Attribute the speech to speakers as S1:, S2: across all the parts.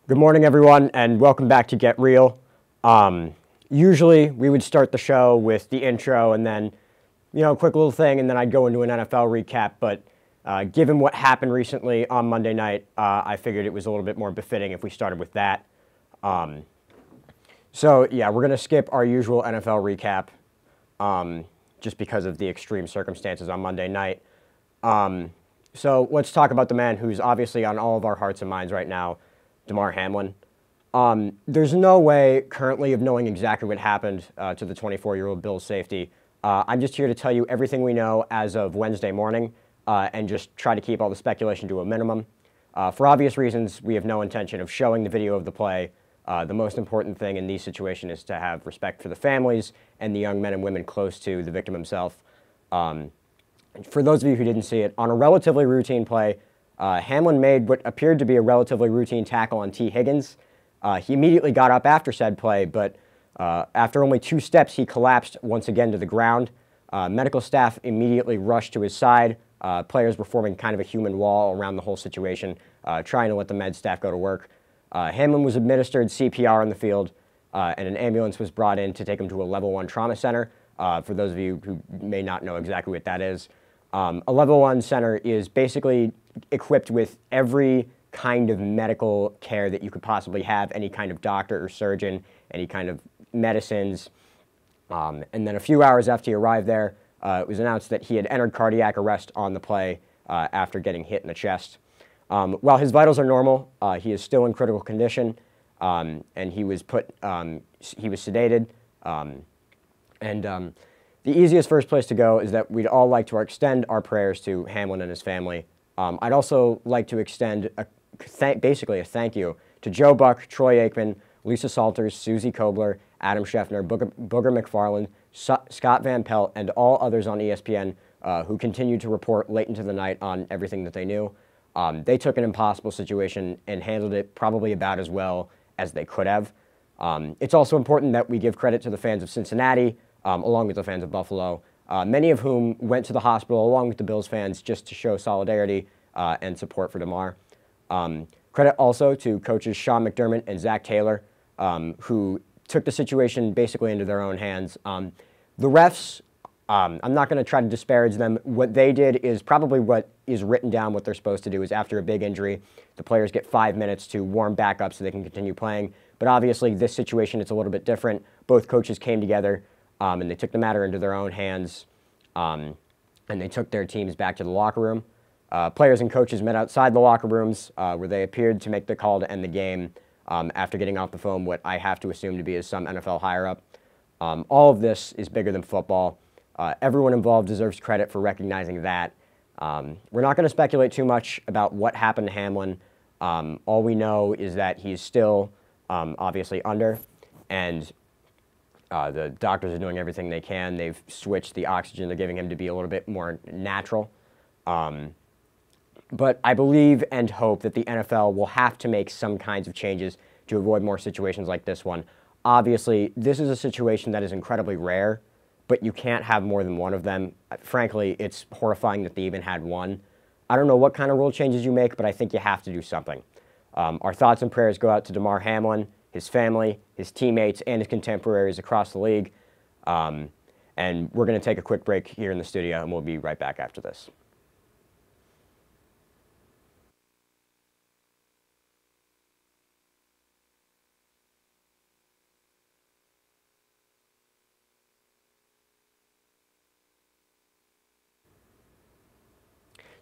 S1: Good morning, everyone, and welcome back to Get Real. Usually, we would start the show with the intro and then, a quick little thing, and then I'd go into an NFL recap. But given what happened recently on Monday night, I figured it was a little bit more befitting if we started with that. So, we're going to skip our usual NFL recap just because of the extreme circumstances on Monday night. So let's talk about the man who's obviously on all of our hearts and minds right now, Damar Hamlin. There's no way currently of knowing exactly what happened to the 24-year-old Bills safety. I'm just here to tell you everything we know as of Wednesday morning and just try to keep all the speculation to a minimum. For obvious reasons, we have no intention of showing the video of the play. The most important thing in these situations is to have respect for the families and the young men and women close to the victim himself. For those of you who didn't see it, on a relatively routine play, Hamlin made what appeared to be a relatively routine tackle on T. Higgins. He immediately got up after said play, but after only 2 steps, he collapsed once again to the ground. Medical staff immediately rushed to his side. Players were forming kind of a human wall around the whole situation, trying to let the med staff go to work. Hamlin was administered CPR on the field, and an ambulance was brought in to take him to a level 1 trauma center. For those of you who may not know exactly what that is, a level 1 center is basically equipped with every kind of medical care that you could possibly have, any kind of doctor or surgeon, any kind of medicines. And then a few hours after he arrived there, it was announced that he had entered cardiac arrest on the play after getting hit in the chest. While his vitals are normal, he is still in critical condition, and he was sedated. The easiest first place to go is that we'd all like to extend our prayers to Hamlin and his family. I'd also like to extend basically a thank you to Joe Buck, Troy Aikman, Lisa Salters, Susie Kobler, Adam Scheffner, Booger McFarland, Scott Van Pelt, and all others on ESPN who continued to report late into the night on everything that they knew. They took an impossible situation and handled it probably about as well as they could have. It's also important that we give credit to the fans of Cincinnati, along with the fans of Buffalo, many of whom went to the hospital along with the Bills fans just to show solidarity and support for Damar. Credit also to coaches Sean McDermott and Zach Taylor, who took the situation basically into their own hands. The refs, I'm not going to try to disparage them. What they did is probably what is written down. What they're supposed to do is after a big injury, the players get 5 minutes to warm back up so they can continue playing. But obviously, this situation, it's a little bit different. Both coaches came together, and they took the matter into their own hands, and they took their teams back to the locker room. Players and coaches met outside the locker rooms, where they appeared to make the call to end the game after getting off the phone what I have to assume to be is some NFL higher-up. All of this is bigger than football. Everyone involved deserves credit for recognizing that. We're not going to speculate too much about what happened to Hamlin. All we know is that he's still obviously under, and the doctors are doing everything they can. They've switched the oxygen they're giving him to be a little bit more natural. But I believe and hope that the NFL will have to make some kinds of changes to avoid more situations like this one. Obviously, this is a situation that is incredibly rare, but you can't have more than one of them. Frankly, it's horrifying that they even had one. I don't know what kind of rule changes you make, but I think you have to do something. Our thoughts and prayers go out to Damar Hamlin, his family, his teammates, and his contemporaries across the league. And we're going to take a quick break here in the studio, and we'll be right back after this.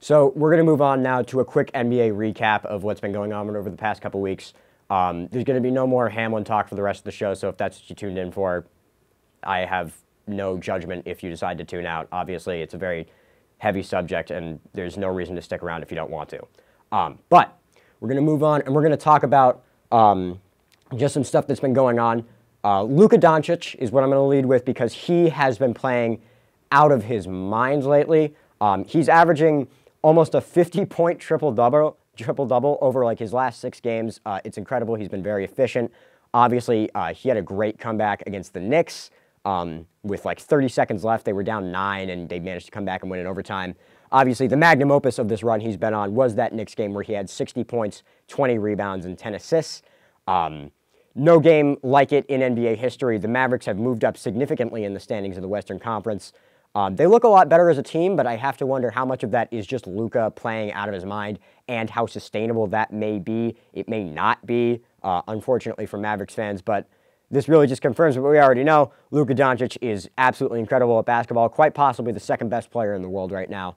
S1: So we're going to move on now to a quick NBA recap of what's been going on over the past couple weeks. There's going to be no more Hamlin talk for the rest of the show, so if that's what you tuned in for, I have no judgment if you decide to tune out. Obviously, it's a very heavy subject, and there's no reason to stick around if you don't want to. But we're going to move on, and we're going to talk about just some stuff that's been going on. Luka Doncic is what I'm going to lead with because he has been playing out of his mind lately. He's averaging almost a 50-point triple-double over like his last 6 games. It's incredible. He's been very efficient. Obviously, he had a great comeback against the Knicks with like 30 seconds left. They were down 9, and they managed to come back and win in overtime. obviously the magnum opus of this run he's been on was that Knicks game where he had 60 points, 20 rebounds, and 10 assists. No game like it in NBA history. The Mavericks have moved up significantly in the standings of the Western Conference. They look a lot better as a team, but I have to wonder how much of that is just Luka playing out of his mind and how sustainable that may be. It may not be, unfortunately for Mavericks fans, but this really just confirms what we already know. Luka Doncic is absolutely incredible at basketball, quite possibly the second best player in the world right now.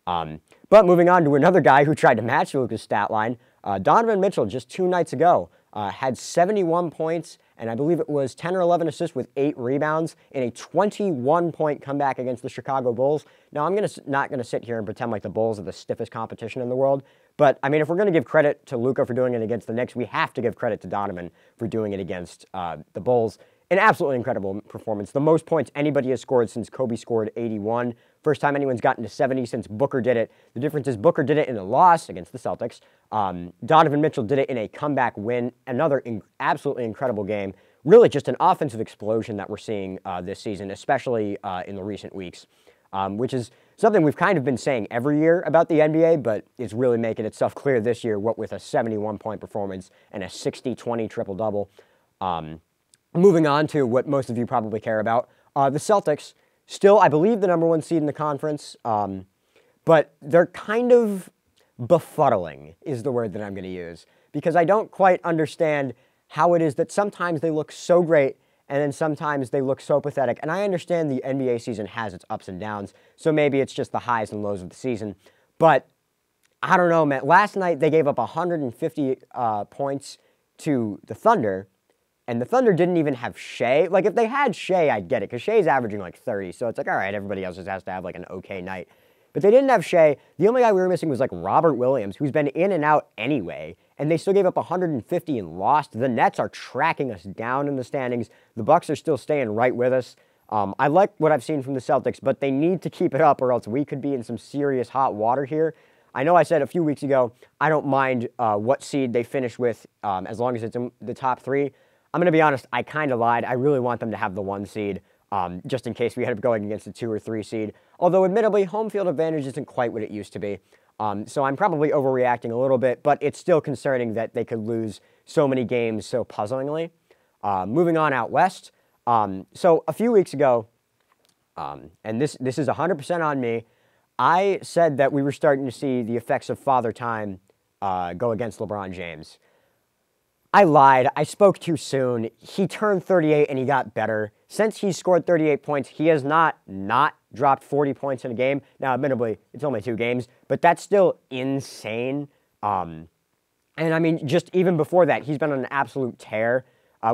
S1: But moving on to another guy who tried to match Luka's stat line, Donovan Mitchell just 2 nights ago had 71 points, and I believe it was 10 or 11 assists with 8 rebounds in a 21-point comeback against the Chicago Bulls. Now, I'm not going to sit here and pretend like the Bulls are the stiffest competition in the world, but, I mean, if we're going to give credit to Luka for doing it against the Knicks, we have to give credit to Donovan for doing it against the Bulls. An absolutely incredible performance. The most points anybody has scored since Kobe scored 81. First time anyone's gotten to 70 since Booker did it. The difference is Booker did it in a loss against the Celtics. Donovan Mitchell did it in a comeback win. Another absolutely incredible game. Really just an offensive explosion that we're seeing this season, especially in the recent weeks, which is something we've kind of been saying every year about the NBA, but it's really making itself clear this year, what with a 71-point performance and a 60-20 triple-double. Moving on to what most of you probably care about, the Celtics, still, I believe, the #1 seed in the conference, but they're kind of befuddling is the word that I'm going to use, because I don't quite understand how it is that sometimes they look so great and then sometimes they look so pathetic. And I understand the NBA season has its ups and downs, so maybe it's just the highs and lows of the season. But I don't know, man. Last night they gave up 150 points to the Thunder, and the Thunder didn't even have Shea. Like, if they had Shea, I'd get it, because Shea's averaging like 30, so it's like, all right, everybody else just has to have like an okay night. But they didn't have Shea. The only guy we were missing was like Robert Williams, who's been in and out anyway, and they still gave up 150 and lost. The Nets are tracking us down in the standings. The Bucks are still staying right with us. I like what I've seen from the Celtics, but they need to keep it up or else we could be in some serious hot water here. I know I said a few weeks ago, I don't mind what seed they finish with as long as it's in the top 3. I'm going to be honest, I kind of lied. I really want them to have the 1 seed, just in case we end up going against the 2 or 3 seed. Although, admittedly, home field advantage isn't quite what it used to be. So I'm probably overreacting a little bit, but it's still concerning that they could lose so many games so puzzlingly. Moving on out west. So a few weeks ago, and this is 100% on me, I said that we were starting to see the effects of Father Time go against LeBron James. I lied. I spoke too soon. He turned 38 and he got better. Since he scored 38 points, he has not dropped 40 points in a game. Now, admittedly, it's only 2 games, but that's still insane. And I mean, just even before that, he's been on an absolute tear.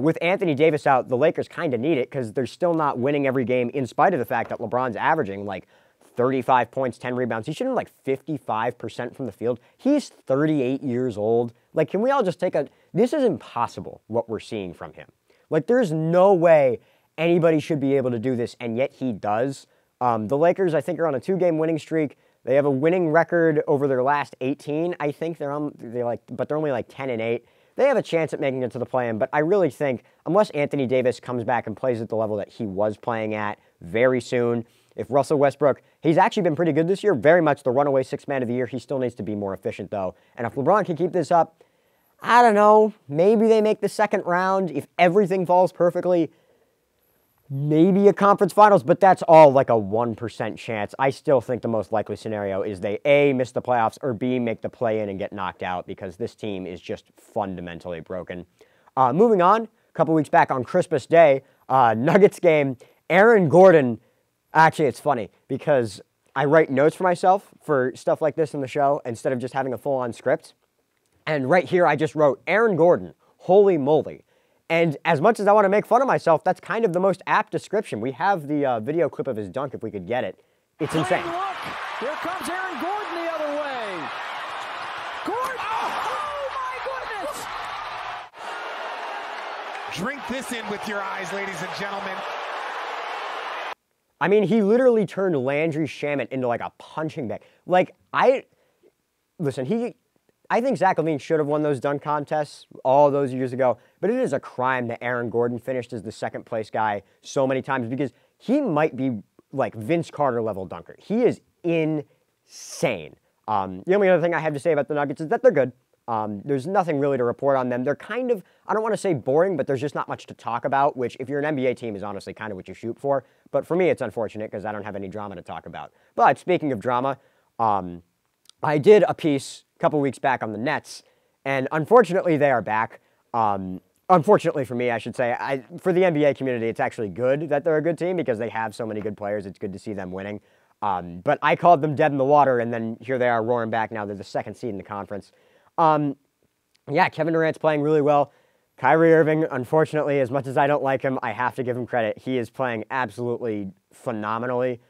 S1: With Anthony Davis out, the Lakers kind of need it because they're still not winning every game in spite of the fact that LeBron's averaging like 35 points, 10 rebounds. He's shooting like 55% from the field. He's 38 years old. Like, can we all just take a... This is impossible, what we're seeing from him. Like, there's no way anybody should be able to do this, and yet he does. The Lakers, I think, are on a 2-game winning streak. They have a winning record over their last 18. I think but they're only like 10-8. They have a chance at making it to the play-in, but I really think, unless Anthony Davis comes back and plays at the level that he was playing at very soon, if Russell Westbrook, he's actually been pretty good this year, very much the runaway 6th man of the year. He still needs to be more efficient, though. And if LeBron can keep this up, I don't know, maybe they make the 2nd round. If everything falls perfectly, maybe a conference finals, but that's all like a 1% chance. I still think the most likely scenario is they A, miss the playoffs, or B, make the play-in and get knocked out because this team is just fundamentally broken. Moving on, a couple weeks back on Christmas Day, Nuggets game, Aaron Gordon. Actually, it's funny because I write notes for myself for stuff like this in the show instead of just having a full-on script. And right here, I just wrote, Aaron Gordon, holy moly. And as much as I want to make fun of myself, that's kind of the most apt description. We have the video clip of his dunk if we could get it. It's insane.
S2: Here comes Aaron Gordon the other way. Gordon! Oh my goodness!
S3: Drink this in with your eyes, ladies and gentlemen.
S1: I mean, he literally turned Landry Shamet into like a punching bag. Like, I think Zach LaVine should have won those dunk contests all those years ago, but it is a crime that Aaron Gordon finished as the 2nd place guy so many times because he might be like Vince Carter level dunker. He is insane. The only other thing I have to say about the Nuggets is that they're good. There's nothing really to report on them. They're kind of, I don't want to say boring, but there's just not much to talk about, which if you're an NBA team is honestly kind of what you shoot for. But for me, it's unfortunate because I don't have any drama to talk about. But speaking of drama, I did a piece a couple weeks back on the Nets, and unfortunately they are back. Unfortunately for me, I should say, for the NBA community, it's actually good that they're a good team because they have so many good players. It's good to see them winning. But I called them dead in the water, and then here they are roaring back now. They're the second seed in the conference. Yeah, Kevin Durant's playing really well. Kyrie Irving, unfortunately, as much as I don't like him, I have to give him credit. He is playing absolutely phenomenally.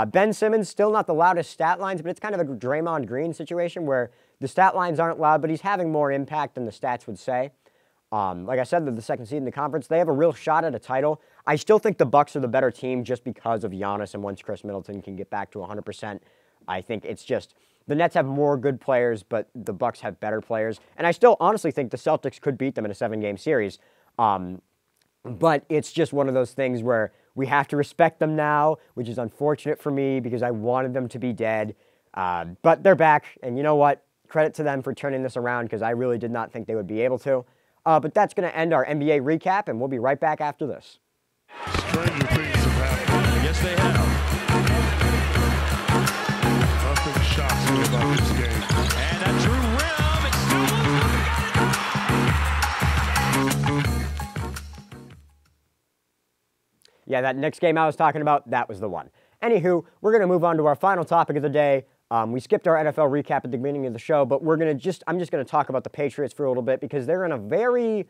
S1: Ben Simmons, still not the loudest stat lines, but it's kind of a Draymond Green situation where the stat lines aren't loud, but he's having more impact than the stats would say. Like I said, they're the second seed in the conference. They have a real shot at a title. I still think the Bucks are the better team just because of Giannis, and once Chris Middleton can get back to 100%, I think it's just the Nets have more good players, but the Bucks have better players. And I still honestly think the Celtics could beat them in a 7-game series. But it's just one of those things where we have to respect them now, which is unfortunate for me because I wanted them to be dead. But they're back, and you know what? Credit to them for turning this around because I really did not think they would be able to. But that's going to end our NBA recap, and we'll be right back after this.
S4: Stranger things have happened.
S5: Yes, they have.
S4: Nothing shocks me about this game.
S5: And a true rim. It's still
S1: Yeah, that next game I was talking about, that was the one. Anywho, we're going to move on to our final topic of the day. We skipped our NFL recap at the beginning of the show, but I'm just going to talk about the Patriots for a little bit because they're in a very,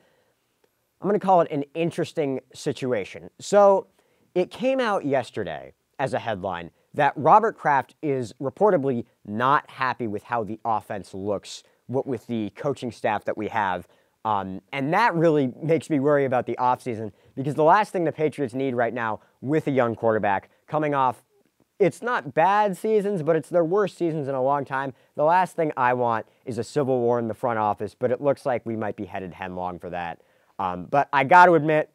S1: I'm going to call it an interesting situation. So it came out yesterday as a headline that Robert Kraft is reportedly not happy with how the offense looks with the coaching staff that we have. And that really makes me worry about the offseason because the last thing the Patriots need right now with a young quarterback coming off, it's not bad seasons, but it's their worst seasons in a long time. The last thing I want is a civil war in the front office, but it looks like we might be headed headlong for that. But I got to admit,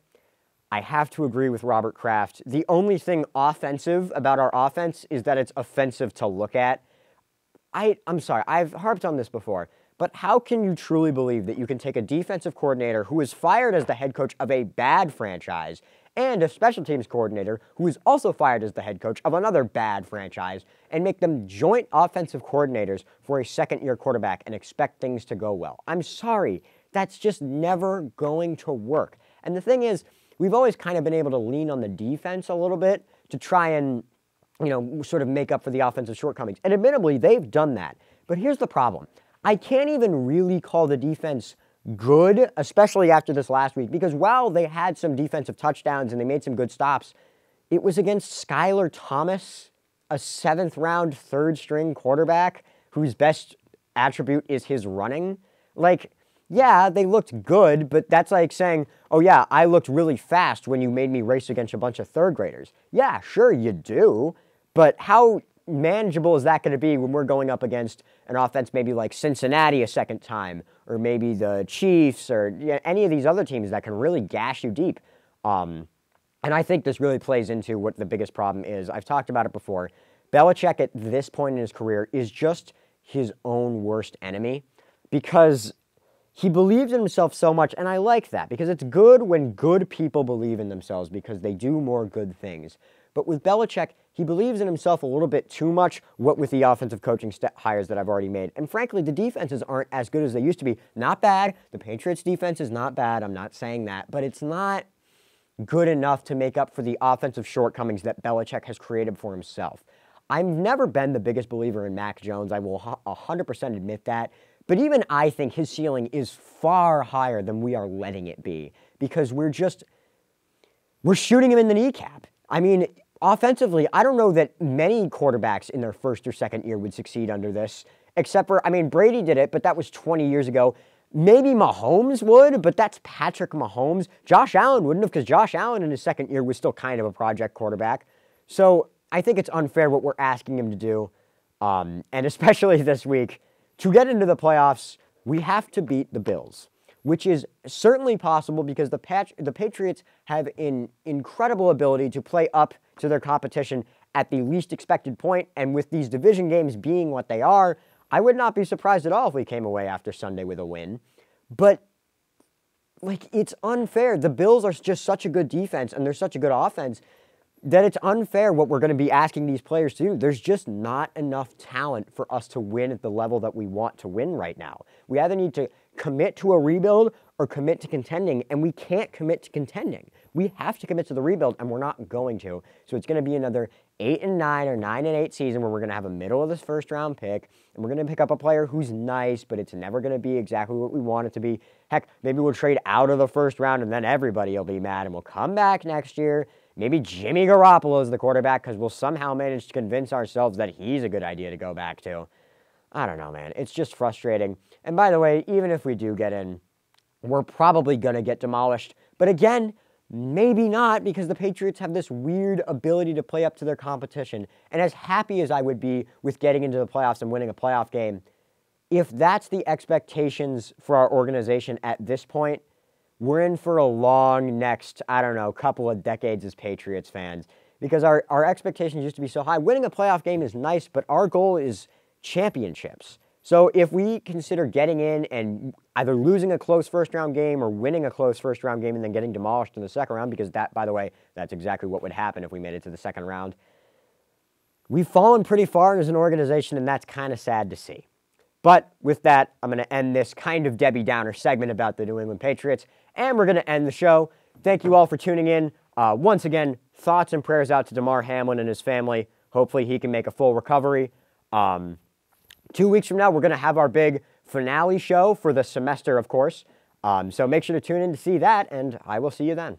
S1: I have to agree with Robert Kraft. The only thing offensive about our offense is that it's offensive to look at. I'm sorry, I've harped on this before, but how can you truly believe that you can take a defensive coordinator who is fired as the head coach of a bad franchise and a special teams coordinator who is also fired as the head coach of another bad franchise and make them joint offensive coordinators for a second-year quarterback and expect things to go well? I'm sorry, that's just never going to work. And the thing is, we've always kind of been able to lean on the defense a little bit to try and, sort of make up for the offensive shortcomings. And admittedly, they've done that. But here's the problem. I can't even really call the defense good, especially after this last week, because while they had some defensive touchdowns and they made some good stops, it was against Skylar Thomas, a 7th-round, third-string quarterback whose best attribute is his running. Like, yeah, they looked good, but that's like saying, oh yeah, I looked really fast when you made me race against a bunch of third graders. Yeah, sure you do, but how manageable is that going to be when we're going up against an offense maybe like Cincinnati a second time, or maybe the Chiefs, or any of these other teams that can really gash you deep? And I think this really plays into what the biggest problem is. I've talked about it before. Belichick at this point in his career is just his own worst enemy because he believes in himself so much, and I like that because it's good when good people believe in themselves because they do more good things. But with Belichick, he believes in himself a little bit too much, what with the offensive coaching hires that I've already made. And frankly, the defenses aren't as good as they used to be. Not bad. The Patriots' defense is not bad. I'm not saying that. But it's not good enough to make up for the offensive shortcomings that Belichick has created for himself. I've never been the biggest believer in Mac Jones. I will 100% admit that. But even I think his ceiling is far higher than we are letting it be because we're shooting him in the kneecap. I mean, offensively, I don't know that many quarterbacks in their first or second year would succeed under this, except for, Brady did it, but that was 20 years ago. Maybe Mahomes would, but that's Patrick Mahomes. Josh Allen wouldn't have because Josh Allen in his second year was still kind of a project quarterback. So I think it's unfair what we're asking him to do, and especially this week. To get into the playoffs, we have to beat the Bills, which is certainly possible because the Patriots have an incredible ability to play up to their competition at the least expected point, and with these division games being what they are, I would not be surprised at all if we came away after Sunday with a win. But, like, it's unfair. The Bills are just such a good defense, and they're such a good offense, that it's unfair what we're going to be asking these players to do. There's just not enough talent for us to win at the level that we want to win right now. We either need to commit to a rebuild or commit to contending, and we can't commit to contending. We have to commit to the rebuild, and we're not going to. So it's going to be another 8-9 or 9-8 season where we're going to have a middle of this first-round pick, and we're going to pick up a player who's nice, but it's never going to be exactly what we want it to be. Heck, maybe we'll trade out of the first round, and then everybody will be mad, and we'll come back next year. Maybe Jimmy Garoppolo is the quarterback because we'll somehow manage to convince ourselves that he's a good idea to go back to. I don't know, man. It's just frustrating. And by the way, even if we do get in, we're probably going to get demolished. But again, maybe not, because the Patriots have this weird ability to play up to their competition. And as happy as I would be with getting into the playoffs and winning a playoff game, if that's the expectations for our organization at this point, we're in for a long next, I don't know, couple of decades as Patriots fans, because our expectations used to be so high. Winning a playoff game is nice, but our goal is championships. So if we consider getting in and either losing a close first-round game or winning a close first-round game and then getting demolished in the second round, because that, by the way, that's exactly what would happen if we made it to the second round, we've fallen pretty far as an organization, and that's kind of sad to see. But with that, I'm going to end this kind of Debbie Downer segment about the New England Patriots, and we're going to end the show. Thank you all for tuning in. Once again, thoughts and prayers out to Damar Hamlin and his family. Hopefully he can make a full recovery. 2 weeks from now, we're going to have our big finale show for the semester, of course. So make sure to tune in to see that, and I will see you then.